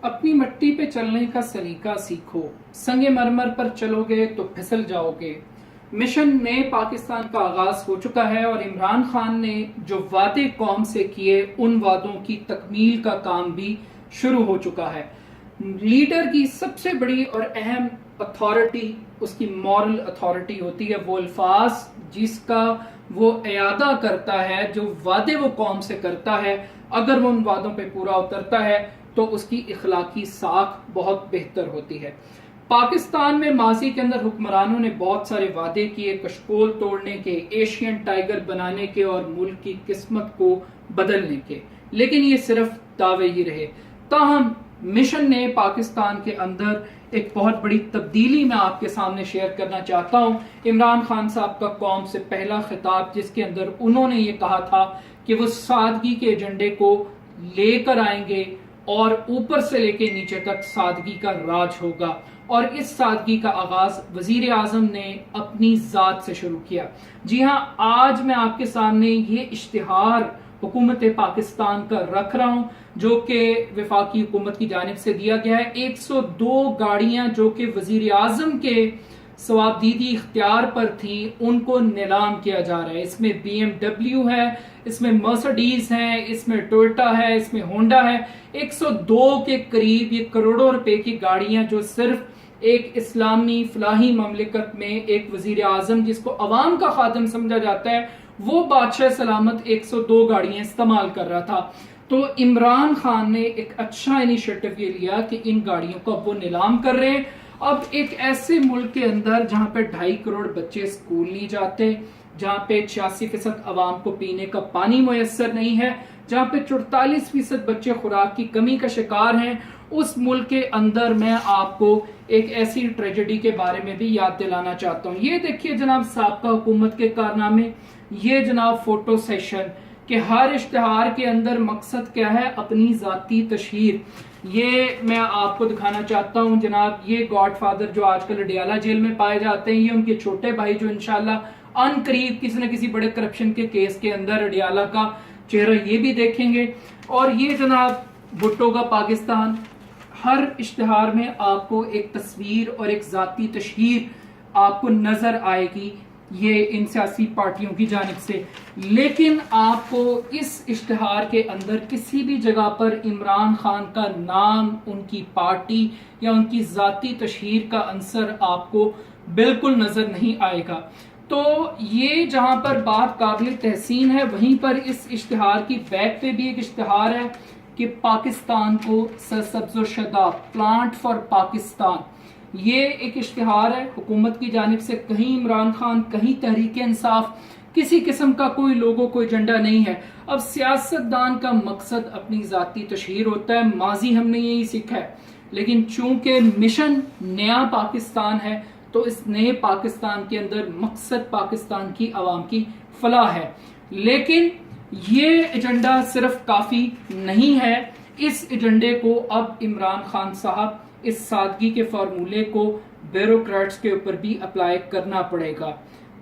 अपनी मट्टी पे चलने का सलीका सीखो, संगे मरमर पर चलोगे तो फिसल जाओगे। मिशन नए पाकिस्तान का आगाज हो चुका है और इमरान खान ने जो वादे कौम से किए उन वादों की तकमील का काम भी शुरू हो चुका है। लीडर की सबसे बड़ी और अहम अथॉरिटी उसकी मॉरल अथॉरिटी होती है, वो अल्फाज जिसका वो इयादा करता है, जो वादे वो कौम से करता है, अगर वो उन वादों पे पूरा उतरता है तो उसकी इखलाकी साख बहुत बेहतर होती है। पाकिस्तान में माजी के अंदर हुक्मरानों ने बहुत सारे वादे किए, कशकोल तोड़ने के, एशियन टाइगर बनाने के और मुल्क की किस्मत को बदलने के, लेकिन ये सिर्फ दावे ही रहे। ताहम मिशन ने पाकिस्तान के अंदर एक बहुत बड़ी तब्दीली मैं आपके सामने शेयर करना चाहता हूं। इमरान खान साहब का कौम से पहला खिताब, जिसके अंदर उन्होंने ये कहा था कि वो सादगी के एजेंडे को लेकर आएंगे और ऊपर से लेकर नीचे तक सादगी का राज होगा, और इस सादगी का आगाज वजीर आजम ने अपनी जात से शुरू किया। जी हां, आज मैं आपके सामने ये इश्तिहार हुकूमत पाकिस्तान का रख रहा हूं, जो कि वफाकी हुकूमत की जानिब से दिया गया है। 102 गाड़ियां जो कि वजीर आजम के सवाबदीदी इख्तियार पर थी, उनको नीलाम किया जा रहा है। इसमें BMW है, इसमें मर्सिडीज है, इसमें टोयोटा है, इसमें होंडा है। 102 के करीब ये करोड़ों रुपए की गाड़ियां, जो सिर्फ एक इस्लामी फलाही ममलिकत में एक वजीर आजम जिसको अवाम का खादिम समझा जाता है, वो बादशाह सलामत 102 गाड़ियां इस्तेमाल कर रहा था। तो इमरान खान ने एक अच्छा इनिशिएटिव ये लिया कि इन गाड़ियों को अब वो नीलाम कर रहे हैं। अब एक ऐसे मुल्क के अंदर जहां पे 2.5 करोड़ बच्चे स्कूल नहीं जाते, जहां पे 86% अवाम को पीने का पानी मुयस्सर नहीं है, जहां पे 44% बच्चे खुराक की कमी का शिकार हैं, उस मुल्क के अंदर मैं आपको एक ऐसी ट्रेजेडी के बारे में भी याद दिलाना चाहता हूं। ये देखिए जनाब साबका हुकूमत के कारनामे, ये जनाब फोटो सेशन कि हर इश्तिहार के अंदर मकसद क्या है, अपनी जाती तशहीर। ये मैं आपको दिखाना चाहता हूं जनाब, ये गॉडफादर जो आजकल अडियाला जेल में पाए जाते हैं, ये उनके छोटे भाई जो इंशाल्लाह अनकरीब किसी न किसी बड़े करप्शन के केस के अंदर अडियाला का चेहरा ये भी देखेंगे। और ये जनाब भुट्टो का पाकिस्तान। हर इश्तिहार में आपको एक तस्वीर और एक जाती तशहीर आपको नजर आएगी, ये इन सियासी पार्टियों की जानिब से। लेकिन आपको इस इश्तिहार के अंदर किसी भी जगह पर इमरान खान का नाम, उनकी पार्टी या उनकी जाती तशहीर का अंसर आपको बिल्कुल नजर नहीं आएगा। तो ये जहां पर बात काबिल तहसीन है, वहीं पर इस इश्तिहार की बैक पे भी एक इश्तिहार है कि पाकिस्तान को सरसब्ज़ शादाब, प्लांट फॉर पाकिस्तान। ये एक इश्तिहार है हुकूमत की जानिब से। कहीं इमरान खान, कहीं तहरीक इंसाफ, किसी किस्म का कोई लोगो कोई एजेंडा नहीं है। अब सियासतदान का मकसद अपनी जाती तशहीर होता है, माजी हमने यही सीखा है। लेकिन चूंकि मिशन नया पाकिस्तान है, तो इस नए पाकिस्तान के अंदर मकसद पाकिस्तान की आवाम की फलाह है। लेकिन ये एजेंडा सिर्फ काफी नहीं है। इस एजेंडे को अब इमरान खान साहब इस सादगी के फार्मूले को ब्यूरोक्रेट्स के ऊपर भी अप्लाई करना पड़ेगा।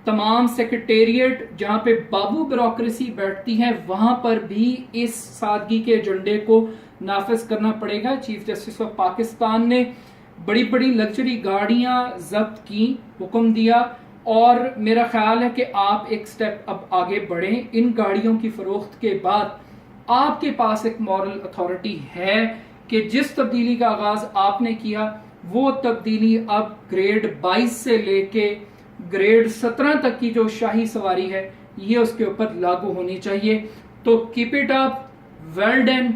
तमाम सेक्रेटेरिएट जहां पे बाबू ब्यूरोक्रेसी बैठती है, वहां पर भी इस सादगी के एजेंडे को नाफिज करना पड़ेगा। चीफ जस्टिस ऑफ पाकिस्तान ने बड़ी बड़ी लग्जरी गाड़ियां जब्त की, हुक्म दिया, और मेरा ख्याल है कि आप एक स्टेप अब आगे बढ़ें। इन गाड़ियों की फरोख्त के बाद आपके पास एक मॉरल अथॉरिटी है कि जिस तब्दीली का आगाज आपने किया, वो तब्दीली अब ग्रेड 22 से लेके ग्रेड 17 तक की जो शाही सवारी है, ये उसके ऊपर लागू होनी चाहिए। तो keep it up, well done,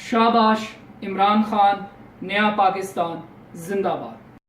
शाबाश इमरान खान, नया पाकिस्तान जिंदाबाद।